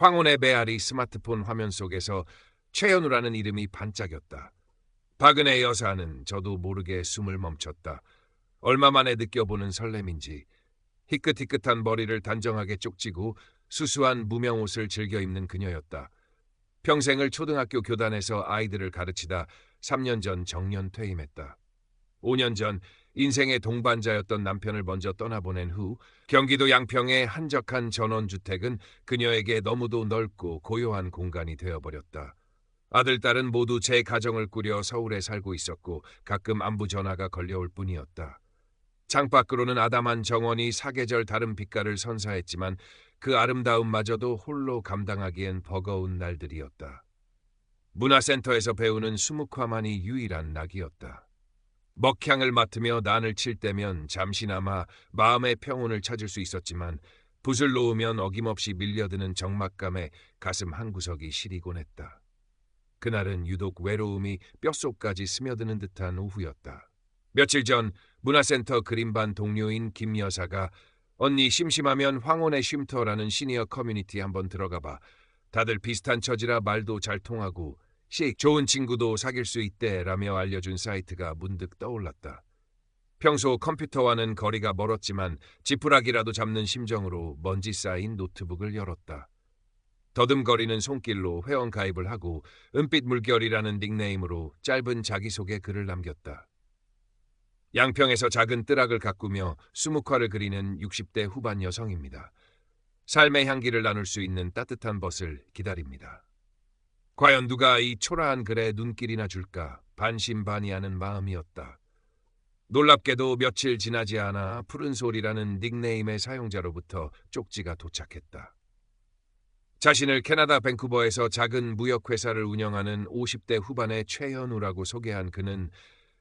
황혼의 메아리 스마트폰 화면 속에서 최현우라는 이름이 반짝였다. 박은혜 여사는 저도 모르게 숨을 멈췄다. 얼마 만에 느껴보는 설렘인지 희끗희끗한 머리를 단정하게 쪽지고 수수한 무명 옷을 즐겨 입는 그녀였다. 평생을 초등학교 교단에서 아이들을 가르치다 3년 전 정년 퇴임했다. 5년 전 인생의 동반자였던 남편을 먼저 떠나보낸 후 경기도 양평의 한적한 전원주택은 그녀에게 너무도 넓고 고요한 공간이 되어버렸다. 아들, 딸은 모두 제 가정을 꾸려 서울에 살고 있었고 가끔 안부 전화가 걸려올 뿐이었다. 창밖으로는 아담한 정원이 사계절 다른 빛깔을 선사했지만 그 아름다움마저도 홀로 감당하기엔 버거운 날들이었다. 문화센터에서 배우는 수묵화만이 유일한 낙이었다. 먹향을 맡으며 난을 칠 때면 잠시나마 마음의 평온을 찾을 수 있었지만 붓을 놓으면 어김없이 밀려드는 적막감에 가슴 한구석이 시리곤 했다. 그날은 유독 외로움이 뼛속까지 스며드는 듯한 오후였다. 며칠 전 문화센터 그림반 동료인 김 여사가 언니 심심하면 황혼의 쉼터라는 시니어 커뮤니티 한번 들어가봐. 다들 비슷한 처지라 말도 잘 통하고 좋은 친구도 사귈 수 있대라며 알려준 사이트가 문득 떠올랐다. 평소 컴퓨터와는 거리가 멀었지만 지푸라기라도 잡는 심정으로 먼지 쌓인 노트북을 열었다. 더듬거리는 손길로 회원가입을 하고 은빛 물결이라는 닉네임으로 짧은 자기소개 글을 남겼다. 양평에서 작은 뜨락을 가꾸며 수묵화를 그리는 60대 후반 여성입니다. 삶의 향기를 나눌 수 있는 따뜻한 벗을 기다립니다. 과연 누가 이 초라한 글에 눈길이나 줄까 반신반의하는 마음이었다. 놀랍게도 며칠 지나지 않아 푸른 소리라는 닉네임의 사용자로부터 쪽지가 도착했다. 자신을 캐나다 밴쿠버에서 작은 무역회사를 운영하는 50대 후반의 최현우라고 소개한 그는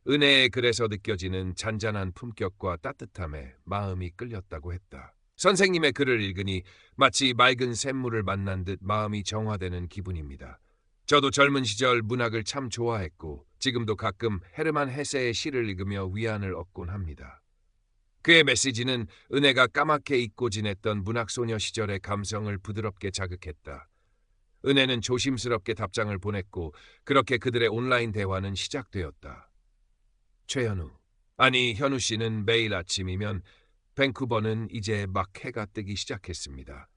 은혜의 글에서 느껴지는 잔잔한 품격과 따뜻함에 마음이 끌렸다고 했다. 선생님의 글을 읽으니 마치 맑은 샘물을 만난 듯 마음이 정화되는 기분입니다. 저도 젊은 시절 문학을 참 좋아했고 지금도 가끔 헤르만 헤세의 시를 읽으며 위안을 얻곤 합니다. 그의 메시지는 은혜가 까맣게 잊고 지냈던 문학소녀 시절의 감성을 부드럽게 자극했다. 은혜는 조심스럽게 답장을 보냈고 그렇게 그들의 온라인 대화는 시작되었다. 최현우, 아니 현우 씨는 매일 아침이면 밴쿠버는 이제 막 해가 뜨기 시작했습니다.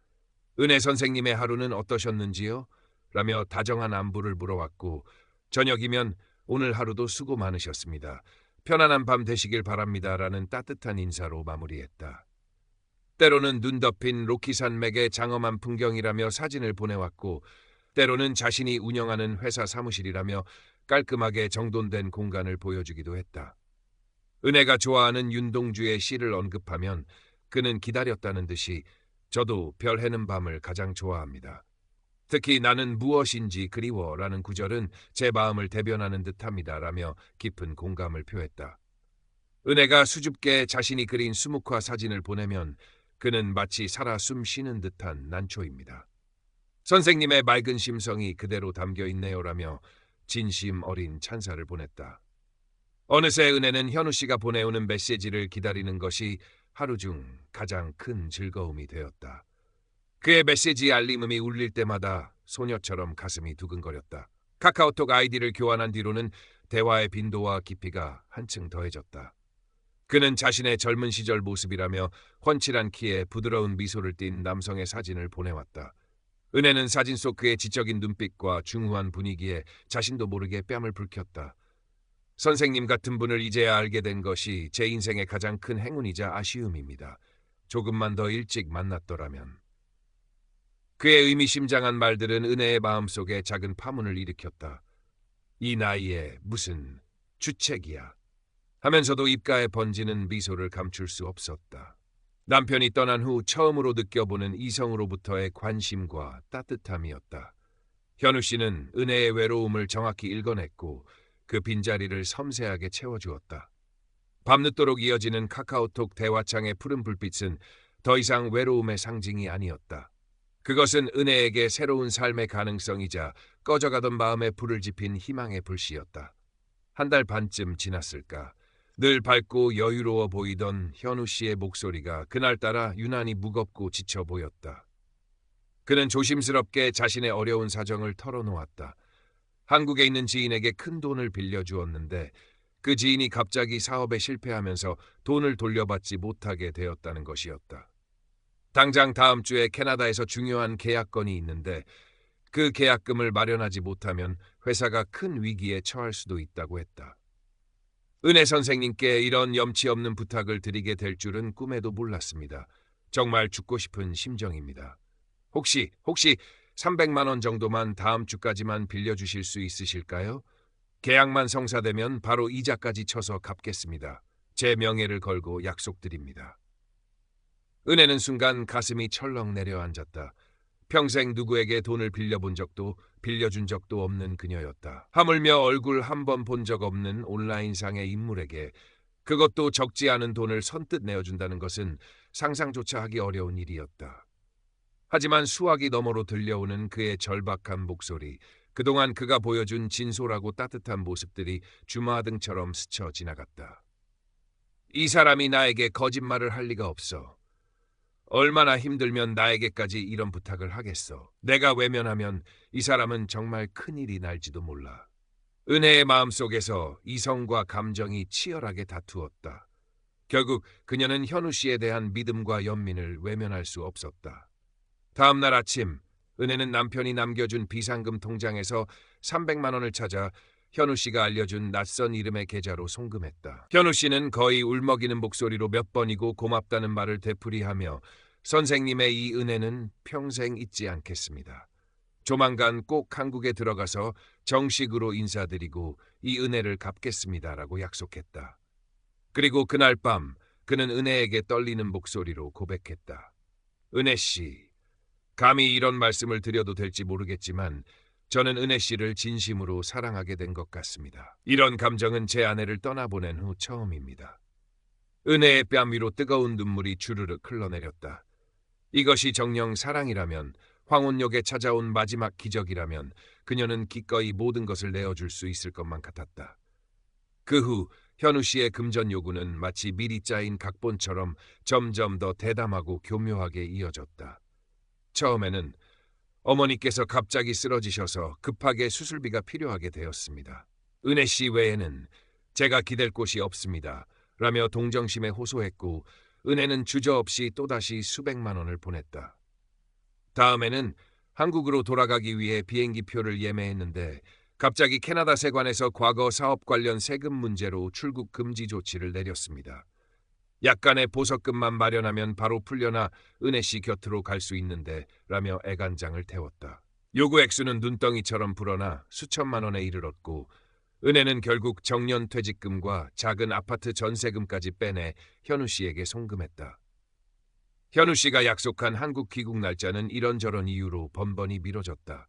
은혜 선생님의 하루는 어떠셨는지요? 라며 다정한 안부를 물어왔고 저녁이면 오늘 하루도 수고 많으셨습니다. 편안한 밤 되시길 바랍니다. 라는 따뜻한 인사로 마무리했다. 때로는 눈 덮인 로키산맥의 장엄한 풍경이라며 사진을 보내왔고 때로는 자신이 운영하는 회사 사무실이라며 깔끔하게 정돈된 공간을 보여주기도 했다. 은혜가 좋아하는 윤동주의 시를 언급하면 그는 기다렸다는 듯이 저도 별 해는 밤을 가장 좋아합니다. 특히 나는 무엇인지 그리워라는 구절은 제 마음을 대변하는 듯합니다. 라며 깊은 공감을 표했다. 은혜가 수줍게 자신이 그린 수묵화 사진을 보내면 그는 마치 살아 숨 쉬는 듯한 난초입니다. 선생님의 맑은 심성이 그대로 담겨 있네요라며 진심 어린 찬사를 보냈다. 어느새 은혜는 현우 씨가 보내오는 메시지를 기다리는 것이 하루 중 가장 큰 즐거움이 되었다. 그의 메시지 알림음이 울릴 때마다 소녀처럼 가슴이 두근거렸다. 카카오톡 아이디를 교환한 뒤로는 대화의 빈도와 깊이가 한층 더해졌다. 그는 자신의 젊은 시절 모습이라며 훤칠한 키에 부드러운 미소를 띤 남성의 사진을 보내왔다. 은혜는 사진 속 그의 지적인 눈빛과 중후한 분위기에 자신도 모르게 뺨을 불켰다. 선생님 같은 분을 이제야 알게 된 것이 제 인생의 가장 큰 행운이자 아쉬움입니다. 조금만 더 일찍 만났더라면. 그의 의미심장한 말들은 은혜의 마음속에 작은 파문을 일으켰다. 이 나이에 무슨 주책이야 하면서도 입가에 번지는 미소를 감출 수 없었다. 남편이 떠난 후 처음으로 느껴보는 이성으로부터의 관심과 따뜻함이었다. 현우 씨는 은혜의 외로움을 정확히 읽어냈고 그 빈자리를 섬세하게 채워주었다. 밤늦도록 이어지는 카카오톡 대화창의 푸른 불빛은 더 이상 외로움의 상징이 아니었다. 그것은 은혜에게 새로운 삶의 가능성이자 꺼져가던 마음에 불을 지핀 희망의 불씨였다. 한 달 반쯤 지났을까. 늘 밝고 여유로워 보이던 현우 씨의 목소리가 그날따라 유난히 무겁고 지쳐 보였다. 그는 조심스럽게 자신의 어려운 사정을 털어놓았다. 한국에 있는 지인에게 큰 돈을 빌려주었는데 그 지인이 갑자기 사업에 실패하면서 돈을 돌려받지 못하게 되었다는 것이었다. 당장 다음 주에 캐나다에서 중요한 계약건이 있는데 그 계약금을 마련하지 못하면 회사가 큰 위기에 처할 수도 있다고 했다. 은혜 선생님께 이런 염치 없는 부탁을 드리게 될 줄은 꿈에도 몰랐습니다. 정말 죽고 싶은 심정입니다. 혹시 300만 원 정도만 다음 주까지만 빌려주실 수 있으실까요? 계약만 성사되면 바로 이자까지 쳐서 갚겠습니다. 제 명예를 걸고 약속드립니다. 은혜는 순간 가슴이 철렁 내려앉았다. 평생 누구에게 돈을 빌려준 적도 없는 그녀였다. 하물며 얼굴 한 번 본 적 없는 온라인상의 인물에게 그것도 적지 않은 돈을 선뜻 내어준다는 것은 상상조차 하기 어려운 일이었다. 하지만 수화기 너머로 들려오는 그의 절박한 목소리, 그동안 그가 보여준 진솔하고 따뜻한 모습들이 주마등처럼 스쳐 지나갔다. 이 사람이 나에게 거짓말을 할 리가 없어. 얼마나 힘들면 나에게까지 이런 부탁을 하겠어. 내가 외면하면 이 사람은 정말 큰일이 날지도 몰라. 은혜의 마음속에서 이성과 감정이 치열하게 다투었다. 결국 그녀는 현우 씨에 대한 믿음과 연민을 외면할 수 없었다. 다음 날 아침, 은혜는 남편이 남겨준 비상금 통장에서 300만 원을 찾아 현우 씨가 알려준 낯선 이름의 계좌로 송금했다. 현우 씨는 거의 울먹이는 목소리로 몇 번이고 고맙다는 말을 되풀이하며 선생님의 이 은혜는 평생 잊지 않겠습니다. 조만간 꼭 한국에 들어가서 정식으로 인사드리고 이 은혜를 갚겠습니다라고 약속했다. 그리고 그날 밤 그는 은혜에게 떨리는 목소리로 고백했다. 은혜 씨, 감히 이런 말씀을 드려도 될지 모르겠지만 저는 은혜 씨를 진심으로 사랑하게 된 것 같습니다. 이런 감정은 제 아내를 떠나보낸 후 처음입니다. 은혜의 뺨 위로 뜨거운 눈물이 주르륵 흘러내렸다. 이것이 정녕 사랑이라면, 황혼역에 찾아온 마지막 기적이라면 그녀는 기꺼이 모든 것을 내어줄 수 있을 것만 같았다. 그 후 현우 씨의 금전 요구는 마치 미리 짜인 각본처럼 점점 더 대담하고 교묘하게 이어졌다. 처음에는 어머니께서 갑자기 쓰러지셔서 급하게 수술비가 필요하게 되었습니다. 은혜 씨 외에는 제가 기댈 곳이 없습니다. 라며 동정심에 호소했고 은혜는 주저없이 또다시 수백만 원을 보냈다. 다음에는 한국으로 돌아가기 위해 비행기표를 예매했는데 갑자기 캐나다 세관에서 과거 사업 관련 세금 문제로 출국 금지 조치를 내렸습니다. 약간의 보석금만 마련하면 바로 풀려나 은혜 씨 곁으로 갈 수 있는데 라며 애간장을 태웠다. 요구 액수는 눈덩이처럼 불어나 수천만 원에 이르렀고 은혜는 결국 정년 퇴직금과 작은 아파트 전세금까지 빼내 현우 씨에게 송금했다. 현우 씨가 약속한 한국 귀국 날짜는 이런저런 이유로 번번이 미뤄졌다.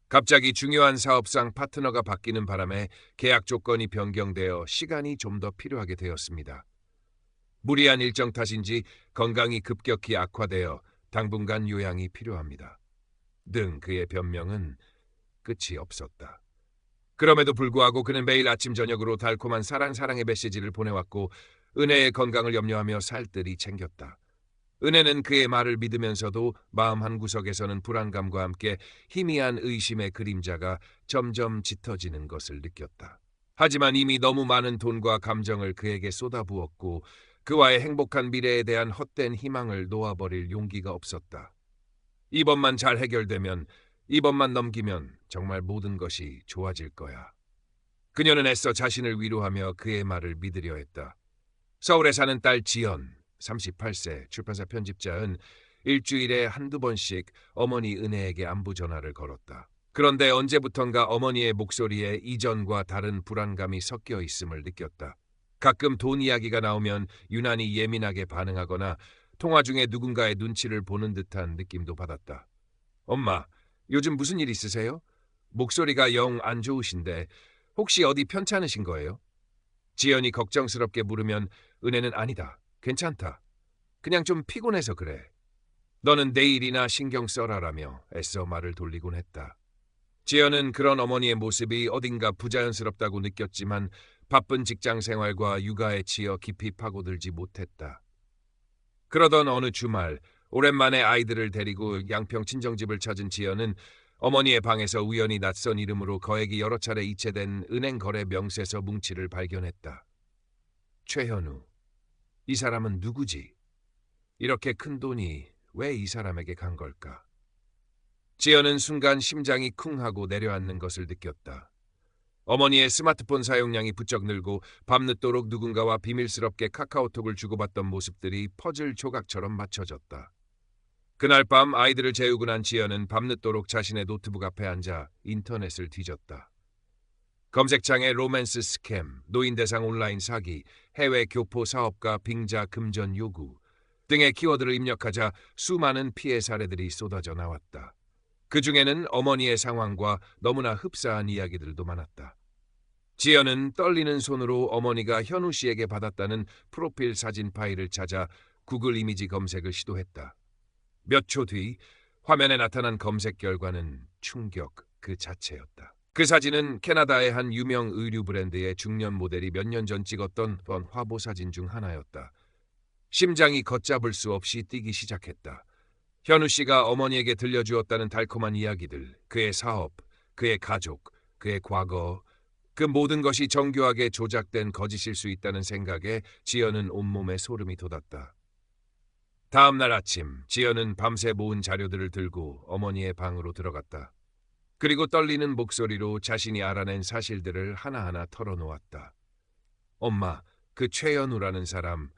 갑자기 중요한 사업상 파트너가 바뀌는 바람에 계약 조건이 변경되어 시간이 좀 더 필요하게 되었습니다. 무리한 일정 탓인지 건강이 급격히 악화되어 당분간 요양이 필요합니다. 등 그의 변명은 끝이 없었다. 그럼에도 불구하고 그는 매일 아침 저녁으로 달콤한 사랑의 메시지를 보내왔고 은혜의 건강을 염려하며 살뜰히 챙겼다. 은혜는 그의 말을 믿으면서도 마음 한구석에서는 불안감과 함께 희미한 의심의 그림자가 점점 짙어지는 것을 느꼈다. 하지만 이미 너무 많은 돈과 감정을 그에게 쏟아부었고 그와의 행복한 미래에 대한 헛된 희망을 놓아버릴 용기가 없었다. 이번만 잘 해결되면, 이번만 넘기면 정말 모든 것이 좋아질 거야. 그녀는 애써 자신을 위로하며 그의 말을 믿으려 했다. 서울에 사는 딸 지연, 38세 출판사 편집자는 일주일에 한두 번씩 어머니 은혜에게 안부 전화를 걸었다. 그런데 언제부턴가 어머니의 목소리에 이전과 다른 불안감이 섞여 있음을 느꼈다. 가끔 돈 이야기가 나오면 유난히 예민하게 반응하거나 통화 중에 누군가의 눈치를 보는 듯한 느낌도 받았다. 엄마, 요즘 무슨 일 있으세요? 목소리가 영 안 좋으신데 혹시 어디 편찮으신 거예요? 지연이 걱정스럽게 물으면 은혜는 아니다. 괜찮다. 그냥 좀 피곤해서 그래. 너는 내일이나 신경 써라라며 애써 말을 돌리곤 했다. 지연은 그런 어머니의 모습이 어딘가 부자연스럽다고 느꼈지만 바쁜 직장 생활과 육아에 치여 깊이 파고들지 못했다. 그러던 어느 주말 오랜만에 아이들을 데리고 양평 친정집을 찾은 지연은 어머니의 방에서 우연히 낯선 이름으로 거액이 여러 차례 이체된 은행 거래 명세서 뭉치를 발견했다. 최현우. 이 사람은 누구지? 이렇게 큰 돈이 왜 이 사람에게 간 걸까? 지연은 순간 심장이 쿵 하고 내려앉는 것을 느꼈다. 어머니의 스마트폰 사용량이 부쩍 늘고 밤늦도록 누군가와 비밀스럽게 카카오톡을 주고받던 모습들이 퍼즐 조각처럼 맞춰졌다. 그날 밤 아이들을 재우고 난 지연은 밤늦도록 자신의 노트북 앞에 앉아 인터넷을 뒤졌다. 검색창에 로맨스 스캠, 노인 대상 온라인 사기, 해외 교포 사업가 빙자 금전 요구 등의 키워드를 입력하자 수많은 피해 사례들이 쏟아져 나왔다. 그 중에는 어머니의 상황과 너무나 흡사한 이야기들도 많았다. 지연은 떨리는 손으로 어머니가 현우 씨에게 받았다는 프로필 사진 파일을 찾아 구글 이미지 검색을 시도했다. 몇 초 뒤 화면에 나타난 검색 결과는 충격 그 자체였다. 그 사진은 캐나다의 한 유명 의류 브랜드의 중년 모델이 몇 년 전 찍었던 화보 사진 중 하나였다. 심장이 걷잡을 수 없이 뛰기 시작했다. 현우 씨가 어머니에게 들려주었다는 달콤한 이야기들, 그의 사업, 그의 가족, 그의 과거, 그 모든 것이 정교하게 조작된 거짓일 수 있다는 생각에 지연은 온몸에 소름이 돋았다. 다음 날 아침, 지연은 밤새 모은 자료들을 들고 어머니의 방으로 들어갔다. 그리고 떨리는 목소리로 자신이 알아낸 사실들을 하나하나 털어놓았다. 엄마, 그 최연우라는 사람,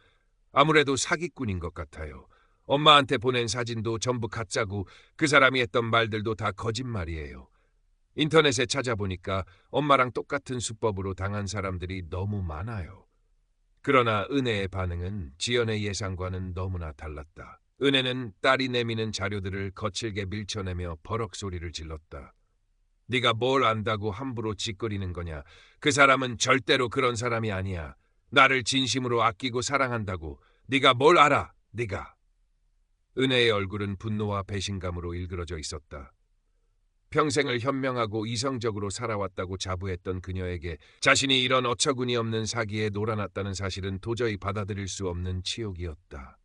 아무래도 사기꾼인 것 같아요. 엄마한테 보낸 사진도 전부 가짜고 그 사람이 했던 말들도 다 거짓말이에요. 인터넷에 찾아보니까 엄마랑 똑같은 수법으로 당한 사람들이 너무 많아요. 그러나 은혜의 반응은 지연의 예상과는 너무나 달랐다. 은혜는 딸이 내미는 자료들을 거칠게 밀쳐내며 버럭 소리를 질렀다. 네가 뭘 안다고 함부로 짓거리는 거냐. 그 사람은 절대로 그런 사람이 아니야. 나를 진심으로 아끼고 사랑한다고. 네가 뭘 알아, 네가. 은혜의 얼굴은 분노와 배신감으로 일그러져 있었다. 평생을 현명하고 이성적으로 살아왔다고 자부했던 그녀에게 자신이 이런 어처구니 없는 사기에 놀아났다는 사실은 도저히 받아들일 수 없는 치욕이었다.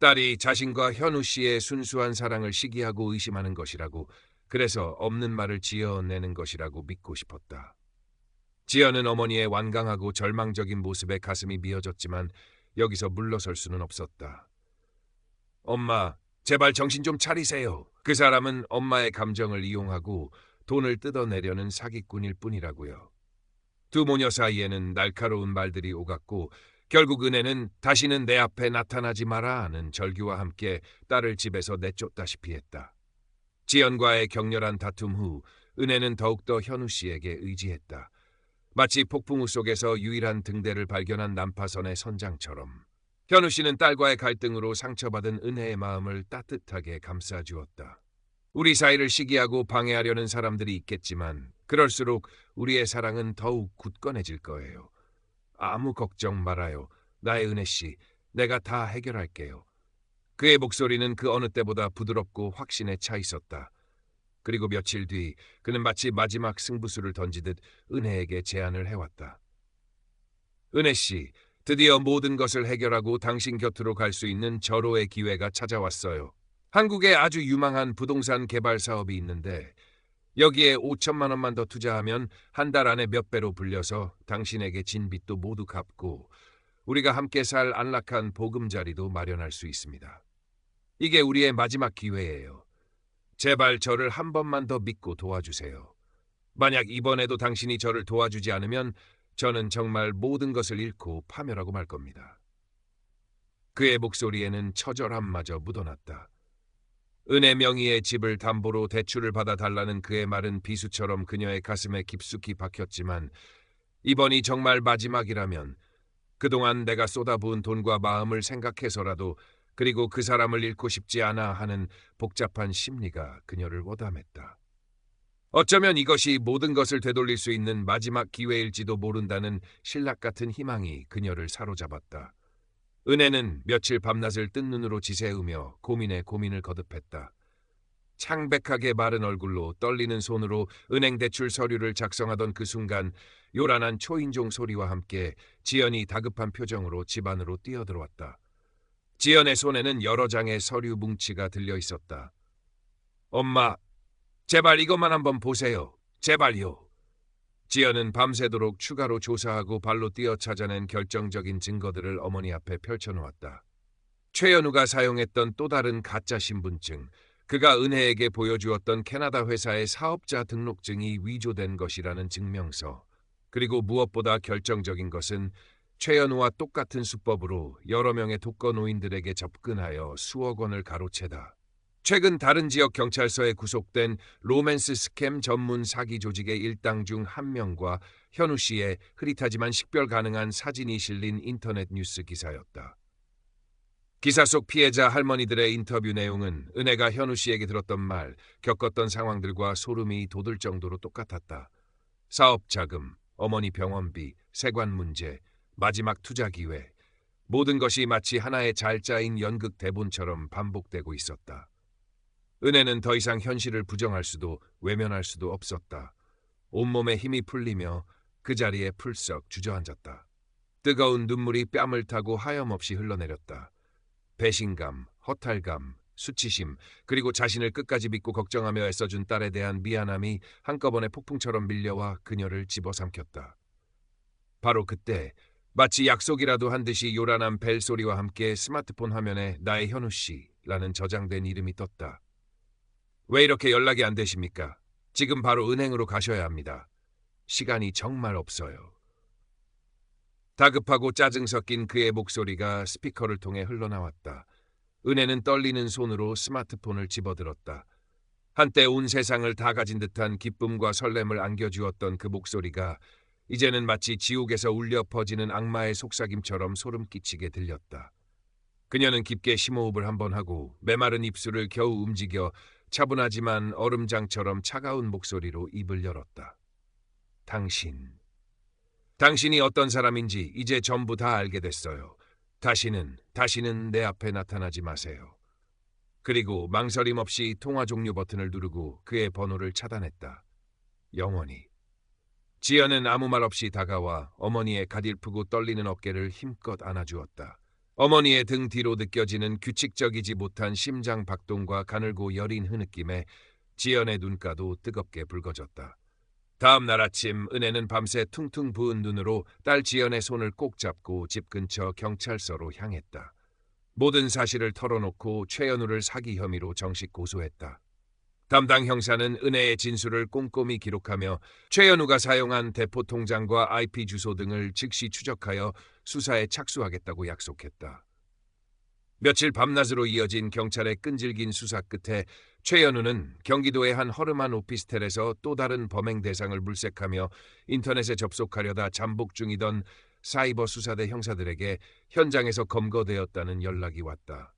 딸이 자신과 현우 씨의 순수한 사랑을 시기하고 의심하는 것이라고, 그래서 없는 말을 지어내는 것이라고 믿고 싶었다. 지연은 어머니의 완강하고 절망적인 모습에 가슴이 미어졌지만 여기서 물러설 수는 없었다. 엄마, 제발 정신 좀 차리세요. 그 사람은 엄마의 감정을 이용하고 돈을 뜯어내려는 사기꾼일 뿐이라고요. 두 모녀 사이에는 날카로운 말들이 오갔고 결국 은혜는 다시는 내 앞에 나타나지 마라 하는 절규와 함께 딸을 집에서 내쫓다시피 했다. 지연과의 격렬한 다툼 후 은혜는 더욱더 현우 씨에게 의지했다. 마치 폭풍우 속에서 유일한 등대를 발견한 난파선의 선장처럼. 현우 씨는 딸과의 갈등으로 상처받은 은혜의 마음을 따뜻하게 감싸주었다. 우리 사이를 시기하고 방해하려는 사람들이 있겠지만 그럴수록 우리의 사랑은 더욱 굳건해질 거예요. 아무 걱정 말아요. 나의 은혜 씨, 내가 다 해결할게요. 그의 목소리는 그 어느 때보다 부드럽고 확신에 차 있었다. 그리고 며칠 뒤 그는 마치 마지막 승부수를 던지듯 은혜에게 제안을 해왔다. 은혜 씨, 드디어 모든 것을 해결하고 당신 곁으로 갈 수 있는 절호의 기회가 찾아왔어요. 한국에 아주 유망한 부동산 개발 사업이 있는데 여기에 5천만 원만 더 투자하면 한 달 안에 몇 배로 불려서 당신에게 진 빚도 모두 갚고 우리가 함께 살 안락한 보금자리도 마련할 수 있습니다. 이게 우리의 마지막 기회예요. 제발 저를 한 번만 더 믿고 도와주세요. 만약 이번에도 당신이 저를 도와주지 않으면 저는 정말 모든 것을 잃고 파멸하고 말 겁니다. 그의 목소리에는 처절함마저 묻어났다. 은혜 명의의 집을 담보로 대출을 받아달라는 그의 말은 비수처럼 그녀의 가슴에 깊숙이 박혔지만 이번이 정말 마지막이라면 그동안 내가 쏟아부은 돈과 마음을 생각해서라도 그리고 그 사람을 잃고 싶지 않아 하는 복잡한 심리가 그녀를 워담했다. 어쩌면 이것이 모든 것을 되돌릴 수 있는 마지막 기회일지도 모른다는 신락 같은 희망이 그녀를 사로잡았다. 은혜는 며칠 밤낮을 뜬 눈으로 지새우며 고민에 고민을 거듭했다. 창백하게 마른 얼굴로 떨리는 손으로 은행 대출 서류를 작성하던 그 순간 요란한 초인종 소리와 함께 지연이 다급한 표정으로 집 안으로 뛰어들어왔다. 지연의 손에는 여러 장의 서류 뭉치가 들려 있었다. 엄마, 제발 이것만 한번 보세요. 제발요. 지연은 밤새도록 추가로 조사하고 발로 뛰어 찾아낸 결정적인 증거들을 어머니 앞에 펼쳐놓았다. 최연우가 사용했던 또 다른 가짜 신분증, 그가 은혜에게 보여주었던 캐나다 회사의 사업자 등록증이 위조된 것이라는 증명서, 그리고 무엇보다 결정적인 것은 최연우와 똑같은 수법으로 여러 명의 독거노인들에게 접근하여 수억 원을 가로채다. 최근 다른 지역 경찰서에 구속된 로맨스 스캠 전문 사기 조직의 일당 중 한 명과 현우 씨의 흐릿하지만 식별 가능한 사진이 실린 인터넷 뉴스 기사였다. 기사 속 피해자 할머니들의 인터뷰 내용은 은혜가 현우 씨에게 들었던 말, 겪었던 상황들과 소름이 돋을 정도로 똑같았다. 사업 자금, 어머니 병원비, 세관 문제, 마지막 투자 기회, 모든 것이 마치 하나의 잘 짜인 연극 대본처럼 반복되고 있었다. 은혜는 더 이상 현실을 부정할 수도 외면할 수도 없었다. 온몸에 힘이 풀리며 그 자리에 풀썩 주저앉았다. 뜨거운 눈물이 뺨을 타고 하염없이 흘러내렸다. 배신감, 허탈감, 수치심, 그리고 자신을 끝까지 믿고 걱정하며 애써준 딸에 대한 미안함이 한꺼번에 폭풍처럼 밀려와 그녀를 집어삼켰다. 바로 그때 마치 약속이라도 한 듯이 요란한 벨소리와 함께 스마트폰 화면에 나의 현우 씨라는 저장된 이름이 떴다. 왜 이렇게 연락이 안 되십니까? 지금 바로 은행으로 가셔야 합니다. 시간이 정말 없어요. 다급하고 짜증 섞인 그의 목소리가 스피커를 통해 흘러나왔다. 은혜는 떨리는 손으로 스마트폰을 집어들었다. 한때 온 세상을 다 가진 듯한 기쁨과 설렘을 안겨주었던 그 목소리가 이제는 마치 지옥에서 울려 퍼지는 악마의 속삭임처럼 소름 끼치게 들렸다. 그녀는 깊게 심호흡을 한번 하고 메마른 입술을 겨우 움직여 차분하지만 얼음장처럼 차가운 목소리로 입을 열었다. 당신이 어떤 사람인지 이제 전부 다 알게 됐어요. 다시는 내 앞에 나타나지 마세요. 그리고 망설임 없이 통화 종료 버튼을 누르고 그의 번호를 차단했다. 영원히. 지연은 아무 말 없이 다가와 어머니의 가딜프고 떨리는 어깨를 힘껏 안아주었다. 어머니의 등 뒤로 느껴지는 규칙적이지 못한 심장 박동과 가늘고 여린 흐느낌에 지연의 눈가도 뜨겁게 붉어졌다. 다음 날 아침 은혜는 밤새 퉁퉁 부은 눈으로 딸 지연의 손을 꼭 잡고 집 근처 경찰서로 향했다. 모든 사실을 털어놓고 최연우를 사기 혐의로 정식 고소했다. 담당 형사는 은혜의 진술을 꼼꼼히 기록하며 최연우가 사용한 대포 통장과 IP 주소 등을 즉시 추적하여 수사에 착수하겠다고 약속했다. 며칠 밤낮으로 이어진 경찰의 끈질긴 수사 끝에 최연우는 경기도의 한 허름한 오피스텔에서 또 다른 범행 대상을 물색하며 인터넷에 접속하려다 잠복 중이던 사이버 수사대 형사들에게 현장에서 검거되었다는 연락이 왔다.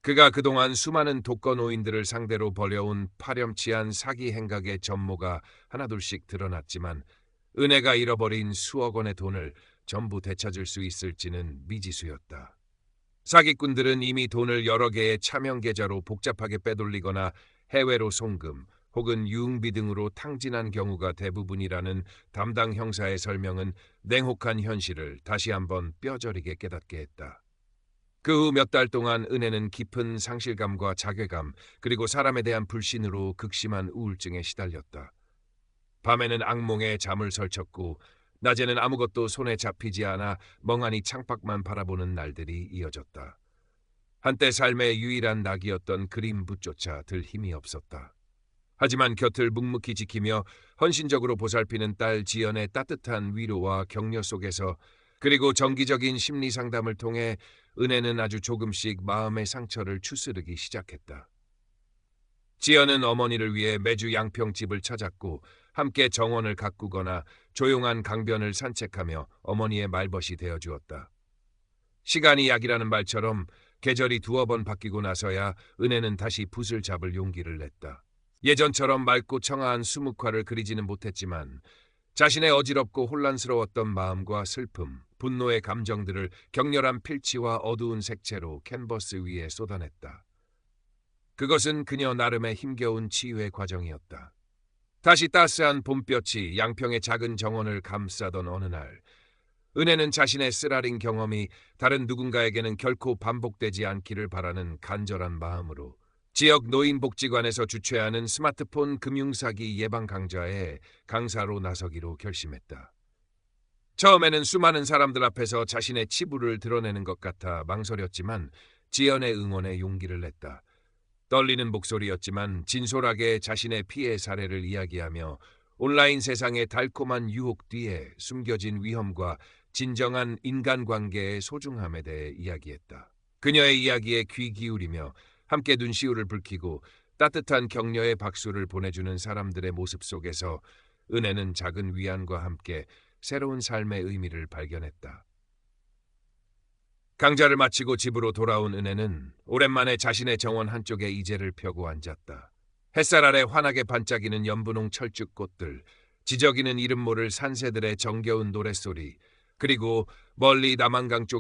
그가 그동안 수많은 독거노인들을 상대로 벌여온 파렴치한 사기 행각의 전모가 하나둘씩 드러났지만 은혜가 잃어버린 수억 원의 돈을 전부 되찾을 수 있을지는 미지수였다. 사기꾼들은 이미 돈을 여러 개의 차명 계좌로 복잡하게 빼돌리거나 해외로 송금 혹은 유흥비 등으로 탕진한 경우가 대부분이라는 담당 형사의 설명은 냉혹한 현실을 다시 한번 뼈저리게 깨닫게 했다. 그 후 몇 달 동안 은혜는 깊은 상실감과 자괴감 그리고 사람에 대한 불신으로 극심한 우울증에 시달렸다. 밤에는 악몽에 잠을 설쳤고 낮에는 아무것도 손에 잡히지 않아 멍하니 창밖만 바라보는 날들이 이어졌다. 한때 삶의 유일한 낙이었던 그림붓조차 들 힘이 없었다. 하지만 곁을 묵묵히 지키며 헌신적으로 보살피는 딸 지연의 따뜻한 위로와 격려 속에서 그리고 정기적인 심리 상담을 통해 은혜는 아주 조금씩 마음의 상처를 추스르기 시작했다. 지연은 어머니를 위해 매주 양평집을 찾았고 함께 정원을 가꾸거나 조용한 강변을 산책하며 어머니의 말벗이 되어주었다. 시간이 약이라는 말처럼 계절이 두어 번 바뀌고 나서야 은혜는 다시 붓을 잡을 용기를 냈다. 예전처럼 맑고 청아한 수묵화를 그리지는 못했지만 자신의 어지럽고 혼란스러웠던 마음과 슬픔, 분노의 감정들을 격렬한 필치와 어두운 색채로 캔버스 위에 쏟아냈다. 그것은 그녀 나름의 힘겨운 치유의 과정이었다. 다시 따스한 봄볕이 양평의 작은 정원을 감싸던 어느 날 은혜는 자신의 쓰라린 경험이 다른 누군가에게는 결코 반복되지 않기를 바라는 간절한 마음으로 지역 노인복지관에서 주최하는 스마트폰 금융사기 예방 강좌에 강사로 나서기로 결심했다. 처음에는 수많은 사람들 앞에서 자신의 치부를 드러내는 것 같아 망설였지만 지연의 응원에 용기를 냈다. 떨리는 목소리였지만 진솔하게 자신의 피해 사례를 이야기하며 온라인 세상의 달콤한 유혹 뒤에 숨겨진 위험과 진정한 인간관계의 소중함에 대해 이야기했다. 그녀의 이야기에 귀 기울이며 함께 눈시울을 붉히고 따뜻한 격려의 박수를 보내주는 사람들의 모습 속에서 은혜는 작은 위안과 함께 새로운 삶의 의미를 발견했다. 강좌를 마치고 집으로 돌아온 은혜는 오랜만에 자신의 정원 한쪽에 이제를 펴고 앉았다. 햇살 아래 환하게 반짝이는 연분홍 철쭉꽃들, 지저귀는 이름 모를 산새들의 정겨운 노랫소리, 그리고 멀리 남한강 쪽